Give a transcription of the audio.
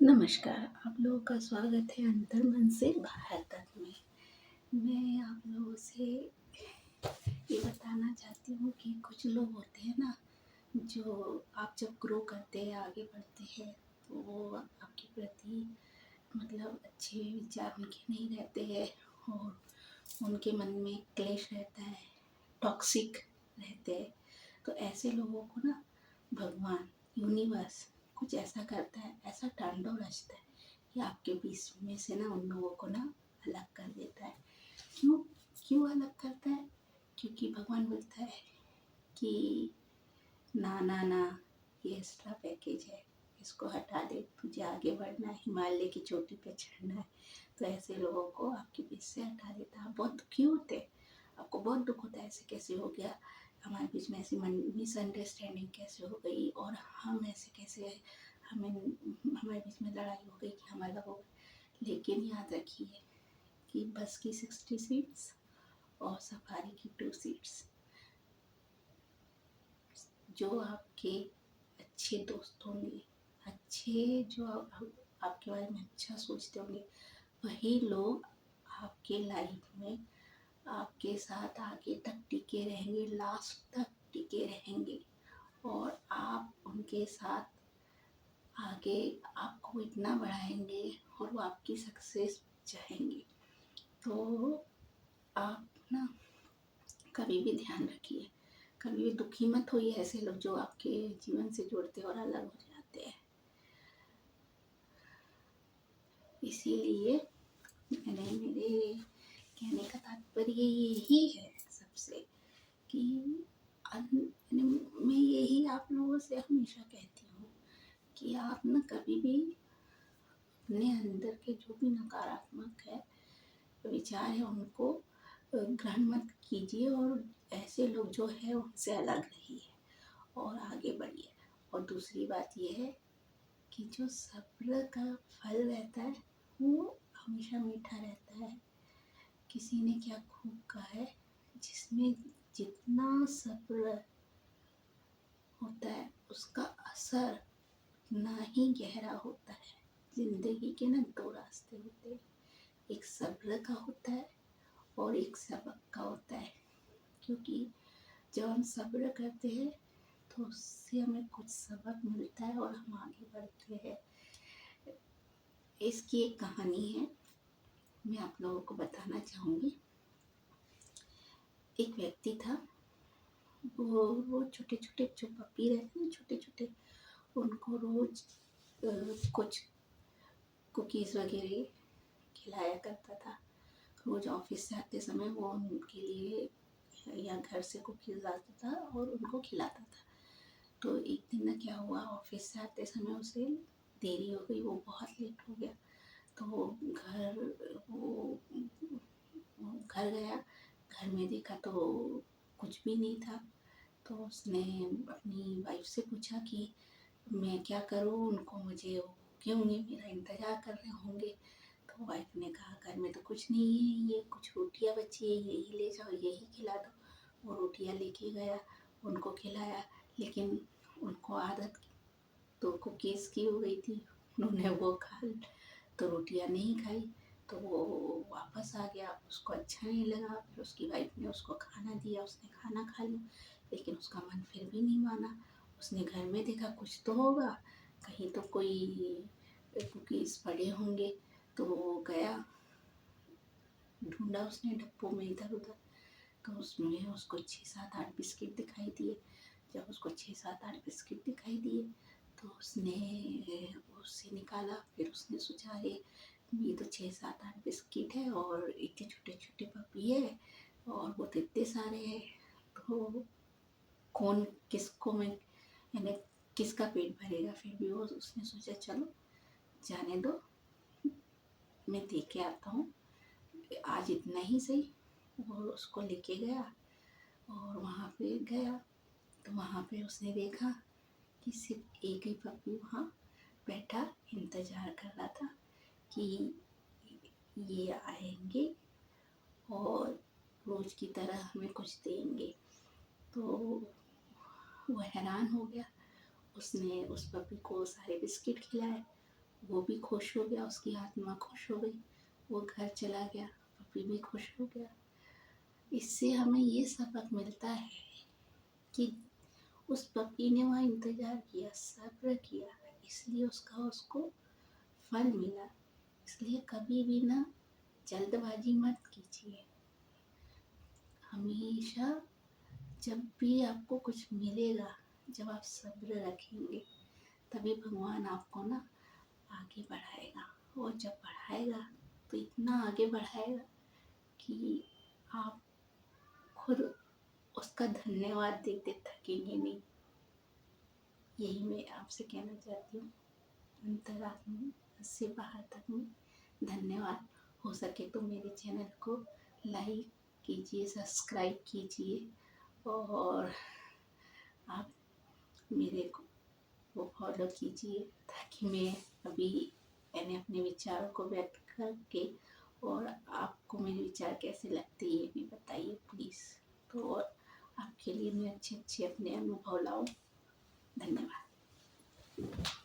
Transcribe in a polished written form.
नमस्कार, आप लोगों का स्वागत है अंतर्मन से बाहर तक में। मैं आप लोगों से ये बताना चाहती हूँ कि कुछ लोग होते हैं ना, जो आप जब ग्रो करते हैं, आगे बढ़ते हैं, तो वो आपके प्रति मतलब अच्छे विचार उनके नहीं रहते हैं और उनके मन में क्लेश रहता है, टॉक्सिक रहते हैं। तो ऐसे लोगों को ना भगवान, यूनिवर्स कुछ ऐसा करता है, ऐसा तांडव रचता है कि आपके बीच में से ना उन लोगों को ना अलग कर देता है। क्यों क्यों अलग करता है? क्योंकि भगवान बोलता है कि ना ना ना, ये एक्स्ट्रा पैकेज है, इसको हटा दे, तुझे आगे बढ़ना है, हिमालय की चोटी पे चढ़ना है। तो ऐसे लोगों को आपके बीच से हटा देता है। आप बहुत दुखी होते हैं, आपको बहुत दुख होता है, ऐसे कैसे हो गया, हमारे बीच में ऐसी मिसअंडरस्टैंडिंग कैसे हो गई, और हम ऐसे कैसे, हमें हमारे बीच में लड़ाई हो गई कि हम अलग हो गए। लेकिन याद रखिए कि बस की 60 सीट्स और सफारी की 2 सीट्स। जो आपके अच्छे दोस्त होंगे, अच्छे जो आपके बारे में अच्छा सोचते होंगे, वही लोग आपके लाइफ में आपके साथ आगे तक टिके रहेंगे, लास्ट तक टिके रहेंगे। और आप उनके साथ आगे आपको इतना बढ़ाएंगे और वो आपकी सक्सेस चाहेंगे। तो आप ना कभी भी ध्यान रखिए, कभी भी दुखी मत होइए ऐसे लोग जो आपके जीवन से जुड़ते और अलग हो जाते हैं। इसीलिए मेरे कहने का तात्पर्य यही है सबसे कि मैं यही आप लोगों से हमेशा कहती हूँ कि आप ना कभी भी अपने अंदर के जो भी नकारात्मक है विचार है उनको ग्रहण मत कीजिए, और ऐसे लोग जो है उनसे अलग रहिए और आगे बढ़िए। और दूसरी बात यह है कि जो सब्र का फल रहता है वो हमेशा मीठा रहता है। किसी ने क्या खूब कहा है, जिसमें जितना सब्र होता है उसका असर उतना ही गहरा होता है। जिंदगी के ना दो रास्ते होते हैं, एक सब्र का होता है और एक सबक का होता है। क्योंकि जब हम सब्र करते हैं तो उससे हमें कुछ सबक मिलता है और हम आगे बढ़ते हैं। इसकी एक कहानी है, मैं आप लोगों को बताना चाहूँगी। एक व्यक्ति था, वो छोटे छोटे जो पपी रहते हैं, छोटे छोटे, उनको रोज कुछ कुकीज़ वगैरह खिलाया करता था। रोज ऑफिस से आते समय वो उनके लिए या घर से कुकीज़ लाता था और उनको खिलाता था। तो एक दिन ना क्या हुआ, ऑफिस से आते समय उसे देरी हो गई, वो बहुत लेट हो गया। तो वो घर गया, घर में देखा तो कुछ भी नहीं था। तो उसने अपनी वाइफ से पूछा कि मैं क्या करूँ, उनको मुझे क्यों नहीं, मेरा इंतज़ार कर रहे होंगे। तो वाइफ ने कहा घर में तो कुछ नहीं है, ये कुछ रोटियां बची है, यही ले जाओ, यही खिला दो। वो रोटियां लेके गया, उनको खिलाया। लेकिन उनको आदत तो कुकीज़ की हो गई थी, उन्होंने वो खा तो रोटियां नहीं खाई। तो वो वापस आ गया, उसको अच्छा नहीं लगा। फिर उसकी वाइफ ने उसको खाना दिया, उसने खाना खा लिया, लेकिन उसका मन फिर भी नहीं माना। उसने घर में देखा कुछ तो होगा, कहीं तो कोई कुकीज़ पड़े होंगे। तो वो गया, ढूंढा उसने डब्बों में इधर उधर, तो उसमें उसको 6 7 8 बिस्किट दिखाई दिए। जब उसको 6 7 8 बिस्किट दिखाई दिए तो उसने उससे निकाला। फिर उसने सोचा ये तो 6 7 8 बिस्किट है और इतने छोटे छोटे पपी है और वो तो इतने सारे हैं, तो कौन किसको मैं, यानी किसका पेट भरेगा। फिर भी वो उसने सोचा चलो जाने दो, मैं दे के आता हूँ, आज इतना ही सही। वो उसको लेके गया और वहाँ पे गया तो वहाँ पे उसने देखा कि सिर्फ एक ही पपी वहाँ बैठा इंतज़ार कर रहा था कि ये आएंगे और रोज़ की तरह हमें कुछ देंगे। तो वो हैरान हो गया, उसने उस पपी को सारे बिस्किट खिलाए वो भी खुश हो गया, उसकी आत्मा खुश हो गई, वो घर चला गया, पपी भी खुश हो गया। इससे हमें ये सबक मिलता है कि उस पपी ने वहाँ इंतज़ार किया, सब्र किया, इसलिए उसको फल मिला। इसलिए कभी भी ना जल्दबाजी मत कीजिए। हमेशा जब भी आपको कुछ मिलेगा, जब आप सब्र रखेंगे, तभी भगवान आपको ना आगे बढ़ाएगा। और जब बढ़ाएगा तो इतना आगे बढ़ाएगा कि आप खुद उसका धन्यवाद देते थकेंगे नहीं। यही मैं आपसे कहना चाहती हूँ, अंतरात्मा से बाहर तक में धन्यवाद। हो सके तो मेरे चैनल को लाइक कीजिए, सब्सक्राइब कीजिए, और आप मेरे को वो फॉलो कीजिए, ताकि मैं मैंने अपने विचारों को व्यक्त करके, और आपको मेरे विचार कैसे लगते हैं ये भी बताइए प्लीज़। तो आपके लिए मैं अच्छे अच्छे अपने अनुभव लाऊं। धन्यवाद।